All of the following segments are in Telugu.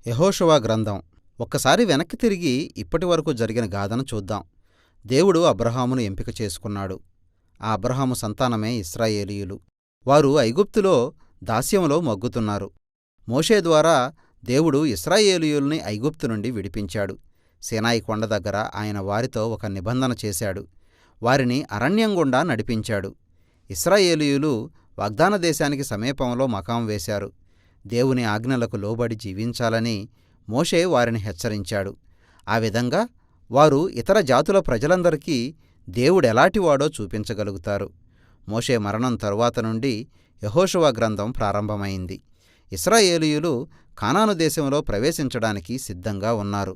యెహోషువ గ్రంథం. ఒక్కసారి వెనక్కి తిరిగి ఇప్పటివరకు జరిగిన గాథను చూద్దాం. దేవుడు అబ్రాహామును ఎంపిక చేసుకున్నాడు. ఆ అబ్రాహాము సంతానమే ఇశ్రాయేలీయులు. వారు ఐగుప్తులో దాస్యంలో మగ్గుతున్నారు. మోషే ద్వారా దేవుడు ఇశ్రాయేలీయుల్ని ఐగుప్తు నుండి విడిపించాడు. సీనాయి కొండ దగ్గర ఆయన వారితో ఒక నిబంధన చేశాడు. వారిని అరణ్యం గుండా నడిపించాడు. ఇశ్రాయేలీయులు వాగ్దాన దేశానికి సమీపంలో మకాం వేశారు. దేవుని ఆజ్ఞలకు లోబడి జీవించాలని మోషే వారిని హెచ్చరించాడు. ఆ విధంగా వారు ఇతర జాతుల ప్రజలందరికీ దేవుడెలాటివాడో చూపించగలుగుతారు. మోషే మరణం తరువాత నుండి యెహోషువ గ్రంథం ప్రారంభమైంది. ఇశ్రాయేలీయులు కానాను దేశంలో ప్రవేశించడానికి సిద్ధంగా ఉన్నారు.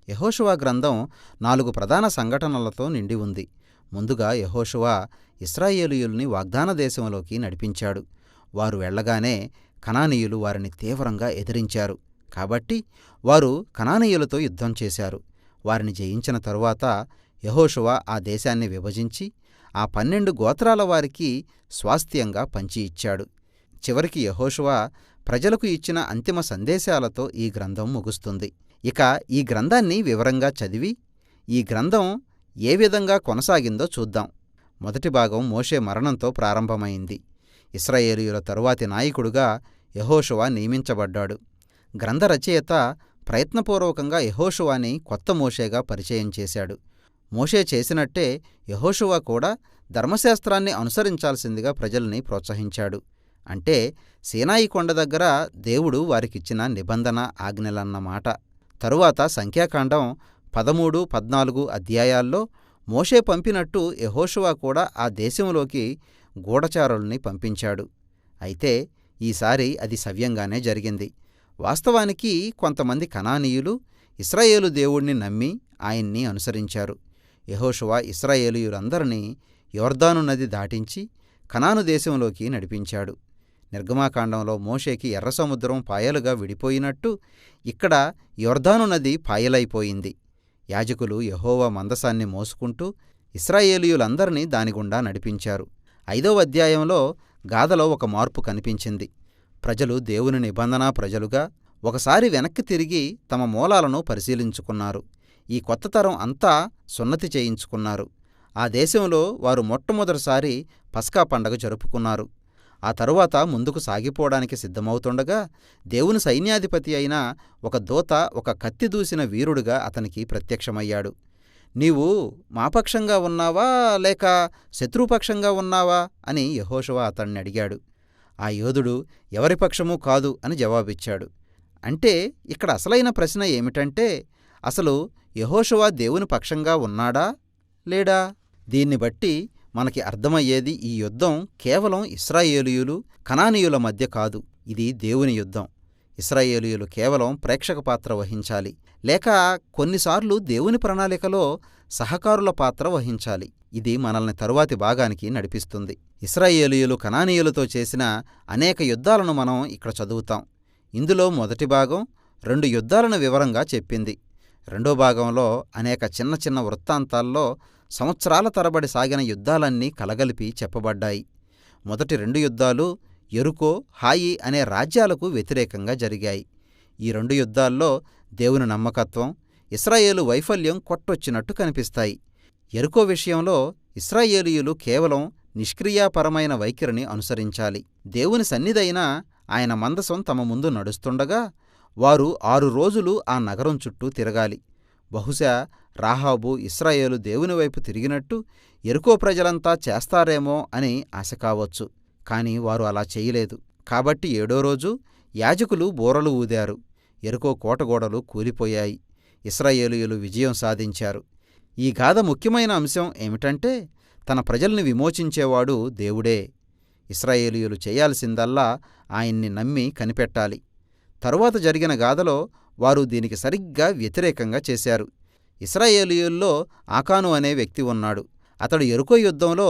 యెహోషువ గ్రంథం 4 ప్రధాన సంఘటనలతో నిండి ఉంది. ముందుగా యెహోషువ ఇశ్రాయేలీయుల్ని వాగ్దాన దేశంలోకి నడిపించాడు. వారు వెళ్ళగానే కనానీయులు వారిని తీవ్రంగా ఎదిరించారు. కాబట్టి వారు కనానీయులతో యుద్ధం చేశారు. వారిని జయించిన తరువాత యెహోషువ ఆ దేశాన్ని విభజించి ఆ 12 గోత్రాల వారికి స్వాస్థ్యంగా పంచి ఇచ్చాడు. చివరికి యెహోషువ ప్రజలకు ఇచ్చిన అంతిమ సందేశాలతో ఈ గ్రంథం ముగుస్తుంది. ఇక ఈ గ్రంథాన్ని వివరంగా చదివి ఈ గ్రంథం ఏ విధంగా కొనసాగిందో చూద్దాం. మొదటి భాగం మోషే మరణంతో ప్రారంభమైంది. ఇశ్రాయేలీయుల తరువాతి నాయకుడుగా యెహోషువ నియమించబడ్డాడు. గ్రంథ రచయిత ప్రయత్నపూర్వకంగా యెహోషువని కొత్త మోషేగా పరిచయం చేశాడు. మోషే చేసినట్టే యెహోషువ కూడా ధర్మశాస్త్రాన్ని అనుసరించాల్సిందిగా ప్రజల్ని ప్రోత్సహించాడు. అంటే సీనాయి కొండ దగ్గర దేవుడు వారికిచ్చిన నిబంధన ఆజ్ఞలన్నమాట. తరువాత సంఖ్యాకాండం 13, 14 అధ్యాయాల్లో మోషే పంపినట్టు యెహోషువ కూడా ఆ దేశంలోకి గూఢచారుల్ని పంపించాడు. అయితే ఈసారి అది సవ్యంగానే జరిగింది. వాస్తవానికి కొంతమంది కనానీయులు ఇశ్రాయేలు దేవుణ్ణి నమ్మి ఆయన్ని అనుసరించారు. యెహోషువ ఇశ్రాయేలీయులందరినీ యొర్దాను నది దాటించి కనాను దేశంలోకి నడిపించాడు. నిర్గమాకాండంలో మోషేకి ఎర్రసముద్రం పాయలుగా విడిపోయినట్టు ఇక్కడ యొర్దాను నది పాయలైపోయింది. యాజకులు యెహోవా మందసాన్ని మోసుకుంటూ ఇశ్రాయేలీయులందరినీ దానిగుండా నడిపించారు. 5వ అధ్యాయంలో గాథలో ఒక మార్పు కనిపించింది. ప్రజలు దేవుని నిబంధనా ప్రజలుగా ఒకసారి వెనక్కి తిరిగి తమ మూలాలను పరిశీలించుకున్నారు. ఈ కొత్త తరం అంతా సున్నతి చేయించుకున్నారు. ఆ దేశంలో వారు మొట్టమొదటిసారి పస్కా పండగ జరుపుకున్నారు. ఆ తరువాత ముందుకు సాగిపోవడానికి సిద్ధమవుతుండగా దేవుని సైన్యాధిపతి అయిన ఒక దూత ఒక కత్తి దూసిన వీరుడుగా అతనికి ప్రత్యక్షమయ్యాడు. నీవు మా పక్షంగా ఉన్నావా లేక శత్రుపక్షంగా ఉన్నావా అని యెహోషువ అతన్ని అడిగాడు. ఆ యోధుడు ఎవరి పక్షమూ కాదు అని జవాబిచ్చాడు. అంటే ఇక్కడ అసలైన ప్రశ్న ఏమిటంటే అసలు యెహోషువ దేవుని పక్షంగా ఉన్నాడా లేడా? దీన్ని బట్టి మనకి అర్థమయ్యేది ఈ యుద్ధం కేవలం ఇశ్రాయేలీయులు కనానీయుల మధ్య కాదు, ఇది దేవుని యుద్ధం. ఇశ్రాయేలీయులు కేవలం ప్రేక్షక పాత్ర వహించాలి, లేక కొన్నిసార్లు దేవుని ప్రణాళికలో సహకారుల పాత్ర వహించాలి. ఇది మనల్ని తరువాతి భాగానికి నడిపిస్తుంది. ఇశ్రాయేలీయులు కనానీయులతో చేసిన అనేక యుద్ధాలను మనం ఇక్కడ చదువుతాం. ఇందులో మొదటి భాగం 2 యుద్ధాలను వివరంగా చెప్పింది. రెండో భాగంలో అనేక చిన్న చిన్న వృత్తాంతాల్లో సంవత్సరాల తరబడి సాగిన యుద్ధాలన్నీ కలగలిపి చెప్పబడ్డాయి. మొదటి 2 యుద్ధాలు యెరికో, హాయి అనే రాజ్యాలకు వ్యతిరేకంగా జరిగాయి. ఈ 2 యుద్ధాల్లో దేవుని నమ్మకత్వం, ఇశ్రాయేలు వైఫల్యం కొట్టొచ్చినట్టు కనిపిస్తాయి. యెరికో విషయంలో ఇశ్రాయేలీయులు కేవలం నిష్క్రియాపరమైన వైఖరిని అనుసరించాలి. దేవుని సన్నిధైన ఆయన మందసం తమ ముందు నడుస్తుండగా వారు 6 రోజులు ఆ నగరం చుట్టూ తిరగాలి. బహుశా రాహాబు ఇశ్రాయేలు దేవుని వైపు తిరిగినట్టు యెరికో ప్రజలంతా చేస్తారేమో అని ఆశ కావచ్చు. కాని వారు అలా చేయలేదు. కాబట్టి 7వ రోజు యాజకులు బూరలు ఊదారు. యెరికో కోటగోడలు కూలిపోయాయి. ఇశ్రాయేలీయులు విజయం సాధించారు. ఈ గాథ ముఖ్యమైన అంశం ఏమిటంటే తన ప్రజల్ని విమోచించేవాడు దేవుడే. ఇశ్రాయేలీయులు చేయాల్సిందల్లా ఆయన్ని నమ్మి కనిపెట్టాలి. తరువాత జరిగిన గాథలో వారు దీనికి సరిగ్గా వ్యతిరేకంగా చేశారు. ఇశ్రాయేలీయుల్లో ఆకాను అనే వ్యక్తి ఉన్నాడు. అతడు యెరికో యుద్ధంలో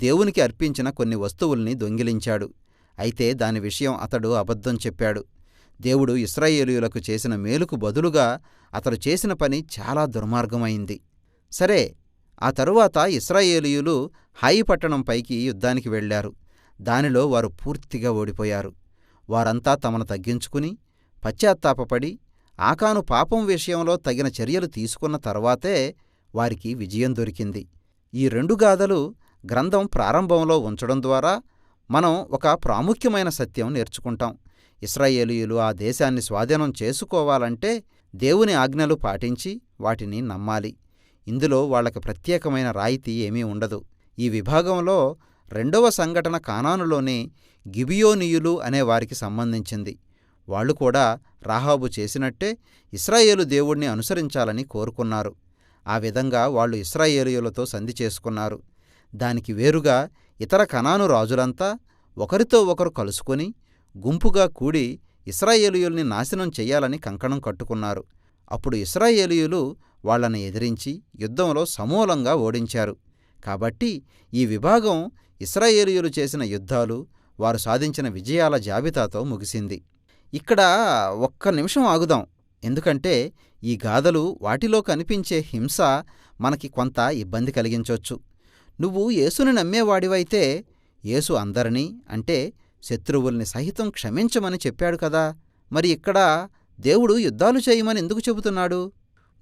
దేవునికి అర్పించిన కొన్ని వస్తువుల్ని దొంగిలించాడు. అయితే దాని విషయం అతడు అబద్ధం చెప్పాడు. దేవుడు ఇశ్రాయేలీయులకు చేసిన మేలుకు బదులుగా అతడు చేసిన పని చాలా దుర్మార్గమైంది. సరే, ఆ తరువాత ఇశ్రాయేలీయులు హాయి పట్టణంపైకి యుద్ధానికి వెళ్లారు. దానిలో వారు పూర్తిగా ఓడిపోయారు. వారంతా తమను తగ్గించుకుని పశ్చాత్తాపపడి ఆకాను పాపం విషయంలో తగిన చర్యలు తీసుకున్న తర్వాతే వారికి విజయం దొరికింది. ఈ 2 గాథలు గ్రంథం ప్రారంభంలో ఉంచడం ద్వారా మనం ఒక ప్రాముఖ్యమైన సత్యం నేర్చుకుంటాం. ఇశ్రాయేలీయులు ఆ దేశాన్ని స్వాధీనం చేసుకోవాలంటే దేవుని ఆజ్ఞలు పాటించి వాటిని నమ్మాలి. ఇందులో వాళ్లకు ప్రత్యేకమైన రాయితీ ఏమీ ఉండదు. ఈ విభాగంలో 2వ సంఘటన కానానులోని గిబియోనీయులు అనే వారికి సంబంధించింది. వాళ్లు కూడా రాహాబు చేసినట్టే ఇశ్రాయేలు దేవుణ్ణి అనుసరించాలని కోరుకున్నారు. ఆ విధంగా వాళ్లు ఇశ్రాయేలీయులతో సంధి చేసుకున్నారు. దానికి వేరుగా ఇతర కనాను రాజులంతా ఒకరితో ఒకరు కలుసుకొని గుంపుగా కూడి ఇశ్రాయేలీయుల్ని నాశనం చెయ్యాలని కంకణం కట్టుకున్నారు. అప్పుడు ఇశ్రాయేలీయులు వాళ్లను ఎదిరించి యుద్ధంలో సమూలంగా ఓడించారు. కాబట్టి ఈ విభాగం ఇశ్రాయేలీయులు చేసిన యుద్ధాలు, వారు సాధించిన విజయాల జాబితాతో ముగిసింది. ఇక్కడ ఒక్క నిమిషం ఆగుదాం. ఎందుకంటే ఈ గాథలు, వాటిలో కనిపించే హింస మనకి కొంత ఇబ్బంది కలిగించొచ్చు. నువ్వు యేసుని నమ్మేవాడివైతే యేసు అందరినీ, అంటే శత్రువుల్ని సహితం క్షమించమని చెప్పాడు కదా. మరి ఇక్కడ దేవుడు యుద్ధాలు చేయమని ఎందుకు చెబుతున్నాడు?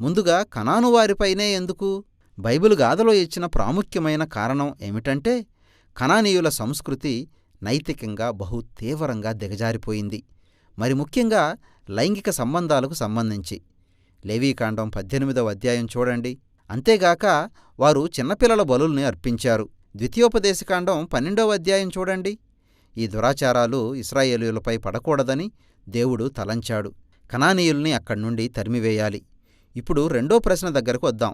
ముందుగా కనాను వారిపైనే ఎందుకు? బైబిల్ గాథలో ఇచ్చిన ప్రాముఖ్యమైన కారణం ఏమిటంటే కనానీయుల సంస్కృతి నైతికంగా బహు తీవ్రంగా దిగజారిపోయింది. మరి ముఖ్యంగా లైంగిక సంబంధాలకు సంబంధించి. లేవీకాండం 18వ అధ్యాయం చూడండి. అంతేగాక వారు చిన్నపిల్లల బలుల్ని అర్పించారు. ద్వితీయోపదేశకాండం 12వ అధ్యాయం చూడండి. ఈ దురాచారాలు ఇశ్రాయేలీయులపై పడకూడదని దేవుడు తలంచాడు. కనానీయుల్ని అక్కడ్నుండి తరిమివేయాలి. ఇప్పుడు 2వ ప్రశ్న దగ్గరకు వద్దాం.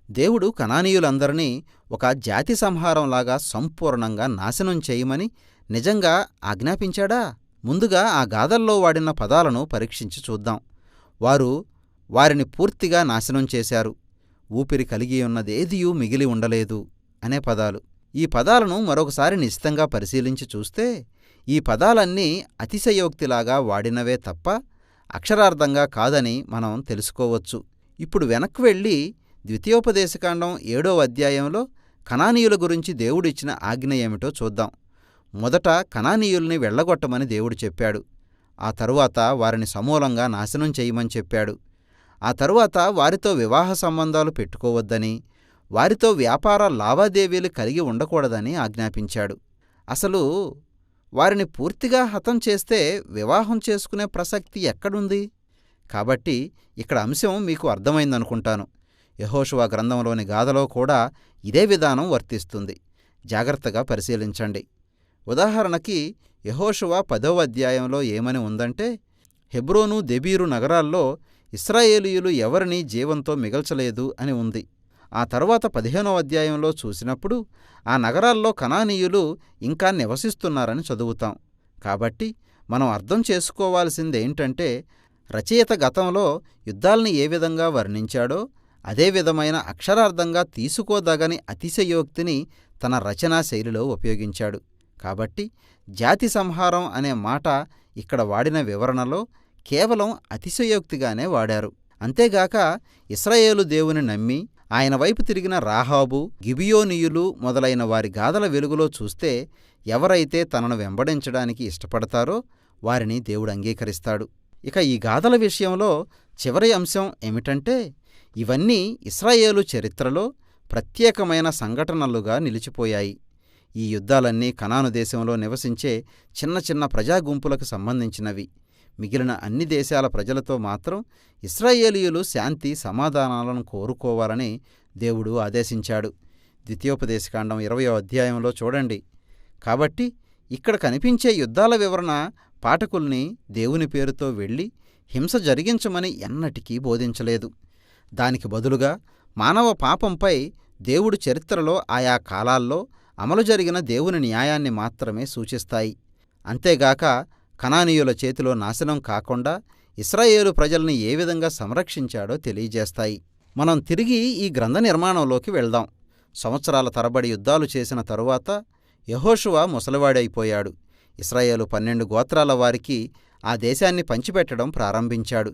దేవుడు కనానీయులందరినీ ఒక జాతి సంహారంలాగా సంపూర్ణంగా నాశనం చేయమని నిజంగా ఆజ్ఞాపించాడా? ముందుగా ఆ గాథల్లో వాడిన పదాలను పరీక్షించి చూద్దాం. వారిని పూర్తిగా నాశనం చేశారు. ఊపిరి కలిగి ఉన్నదేదియూ మిగిలి ఉండలేదు అనే పదాలు. ఈ పదాలను మరొకసారి నిశితంగా పరిశీలించి చూస్తే ఈ పదాలన్నీ అతిశయోక్తిలాగా వాడినవే తప్ప అక్షరార్థంగా కాదని మనం తెలుసుకోవచ్చు. ఇప్పుడు వెనక్కి వెళ్ళి ద్వితీయోపదేశకాండం 7వ అధ్యాయంలో కనానీయుల గురించి దేవుడిచ్చిన ఆజ్ఞ ఏమిటో చూద్దాం. మొదట కనానీయుల్ని వెళ్ళగొట్టమని దేవుడు చెప్పాడు. ఆ తరువాత వారిని సమూలంగా నాశనం చేయమని చెప్పాడు. ఆ తరువాత వారితో వివాహ సంబంధాలు పెట్టుకోవద్దని, వారితో వ్యాపార లావాదేవీలు కలిగి ఉండకూడదని ఆజ్ఞాపించాడు. అసలు వారిని పూర్తిగా హతం చేస్తే వివాహం చేసుకునే ప్రసక్తి ఎక్కడుంది? కాబట్టి ఇక్కడ అంశం మీకు అర్థమైందనుకుంటాను. యెహోషువ గ్రంథంలోని గాథలో కూడా ఇదే విధానం వర్తిస్తుంది. జాగ్రత్తగా పరిశీలించండి. ఉదాహరణకి యెహోషువ 10వ అధ్యాయంలో ఏమని ఉందంటే, హెబ్రోను, దెబీరు నగరాల్లో ఇశ్రాయేలీయులు ఎవరినీ జీవంతో మిగల్చలేదు అని ఉంది. ఆ తరువాత 15వ అధ్యాయంలో చూసినప్పుడు ఆ నగరాల్లో కనానీయులు ఇంకా నివసిస్తున్నారని చదువుతాం. కాబట్టి మనం అర్థం చేసుకోవాల్సిందేంటంటే రచయిత గతంలో యుద్ధాల్ని ఏ విధంగా వర్ణించాడో అదే విధమైన అక్షరార్థంగా తీసుకోదగని అతిశయోక్తిని తన రచనా శైలిలో ఉపయోగించాడు. కాబట్టి జాతి సంహారం అనే మాట ఇక్కడ వాడిన వివరణలో కేవలం అతిశయోక్తిగానే వాడారు. అంతేగాక ఇశ్రాయేలు దేవుని నమ్మి ఆయన వైపు తిరిగిన రాహాబు, గిబియోనీయులు మొదలైన వారి గాథల వెలుగులో చూస్తే ఎవరైతే తనను వెంబడించడానికి ఇష్టపడతారో వారిని దేవుడు అంగీకరిస్తాడు. ఇక ఈ గాథల విషయంలో చివరి అంశం ఏమిటంటే ఇవన్నీ ఇశ్రాయేలు చరిత్రలో ప్రత్యేకమైన సంఘటనలుగా నిలిచిపోయాయి. ఈ యుద్ధాలన్నీ కనాను దేశంలో నివసించే చిన్న చిన్న ప్రజాగుంపులకు సంబంధించినవి. మిగిలిన అన్ని దేశాల ప్రజలతో మాత్రం ఇశ్రాయేలీయులు శాంతి సమాధానాలను కోరుకోవాలని దేవుడు ఆదేశించాడు. ద్వితీయోపదేశకాండం 20వ అధ్యాయంలో చూడండి. కాబట్టి ఇక్కడ కనిపించే యుద్ధాల వివరణ పాఠకుల్ని దేవుని పేరుతో వెళ్ళి హింస జరిగించమని ఎన్నటికీ బోధించలేదు. దానికి బదులుగా మానవ పాపంపై దేవుడు చరిత్రలో ఆయా కాలాల్లో అమలు జరిగిన దేవుని న్యాయాన్ని మాత్రమే సూచిస్తాయి. అంతేగాక కనానీయుల చేతిలో నాశనం కాకుండా ఇశ్రాయేలు ప్రజల్ని ఏ విధంగా సంరక్షించాడో తెలియజేస్తాయి. మనం తిరిగి ఈ గ్రంథ నిర్మాణంలోకి వెళ్దాం. సంవత్సరాల తరబడి యుద్ధాలు చేసిన తరువాత యెహోషువ ముసలివాడైపోయాడు. ఇశ్రాయేలు 12 గోత్రాల వారికి ఆ దేశాన్ని పంచిపెట్టడం ప్రారంభించాడు.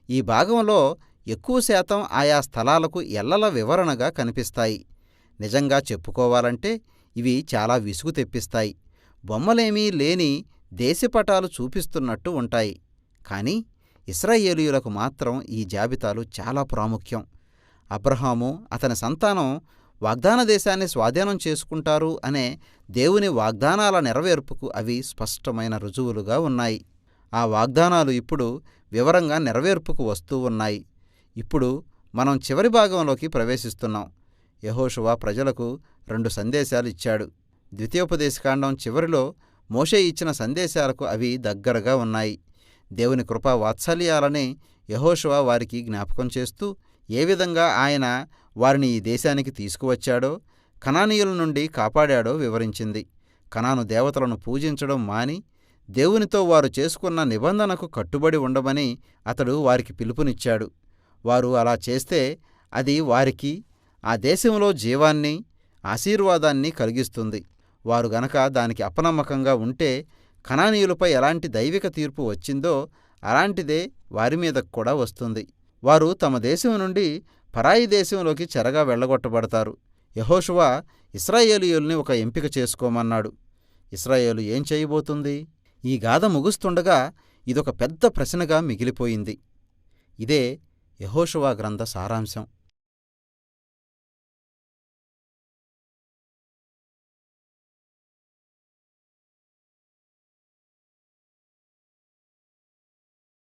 ఈ భాగంలో ఎక్కువ శాతం ఆయా స్థలాలకు ఎల్లల వివరణగా కనిపిస్తాయి. నిజంగా చెప్పుకోవాలంటే ఇవి చాలా విసుగు తెప్పిస్తాయి. బొమ్మలేమీ లేని దేశపటాలు చూపిస్తున్నట్టు ఉంటాయి. కానీ ఇశ్రాయేలీయులకు మాత్రం ఈ జాబితాలు చాలా ప్రాముఖ్యం. అబ్రహాము అతని సంతానం వాగ్దాన దేశాన్ని స్వాధీనం చేసుకుంటారు అనే దేవుని వాగ్దానాల నెరవేర్పుకు అవి స్పష్టమైన రుజువులుగా ఉన్నాయి. ఆ వాగ్దానాలు ఇప్పుడు వివరంగా నెరవేర్పుకు వస్తూ ఉన్నాయి. ఇప్పుడు మనం చివరి భాగంలోకి ప్రవేశిస్తున్నాం. యెహోషువ ప్రజలకు 2 సందేశాలు ఇచ్చాడు. ద్వితీయోపదేశకాండం చివరిలో మోషే ఇచ్చిన సందేశాలకు అవి దగ్గరగా ఉన్నాయి. దేవుని కృపా వాత్సల్యాలని యెహోషువ వారికి జ్ఞాపకం చేస్తూ ఏ విధంగా ఆయన వారిని ఈ దేశానికి తీసుకువచ్చాడో, కనానీయుల నుండి కాపాడాడో వివరించింది. కనాను దేవతలను పూజించడం మాని దేవునితో వారు చేసుకున్న నిబంధనకు కట్టుబడి ఉండమని అతడు వారికి పిలుపునిచ్చాడు. వారు అలా చేస్తే అది వారికి ఆ దేశంలో జీవాన్ని, ఆశీర్వాదాన్ని కలిగిస్తుంది. వారు గనక దానికి అపనమ్మకంగా ఉంటే కనానీయులపై ఎలాంటి దైవిక తీర్పు వచ్చిందో అలాంటిదే వారి మీదకు కూడా వస్తుంది. వారు తమ దేశం నుండి పరాయి దేశంలోకి చెరగా వెళ్ళగొట్టబడతారు. యెహోషువ ఇశ్రాయేలీయుల్ని ఒక ఎంపిక చేసుకోమన్నాడు. ఇశ్రాయేలు ఏం చేయబోతుంది? ఈ గాథ ముగుస్తుండగా ఇదొక పెద్ద ప్రశ్నగా మిగిలిపోయింది. ఇదే యెహోషువ గ్రంథ సారాంశం.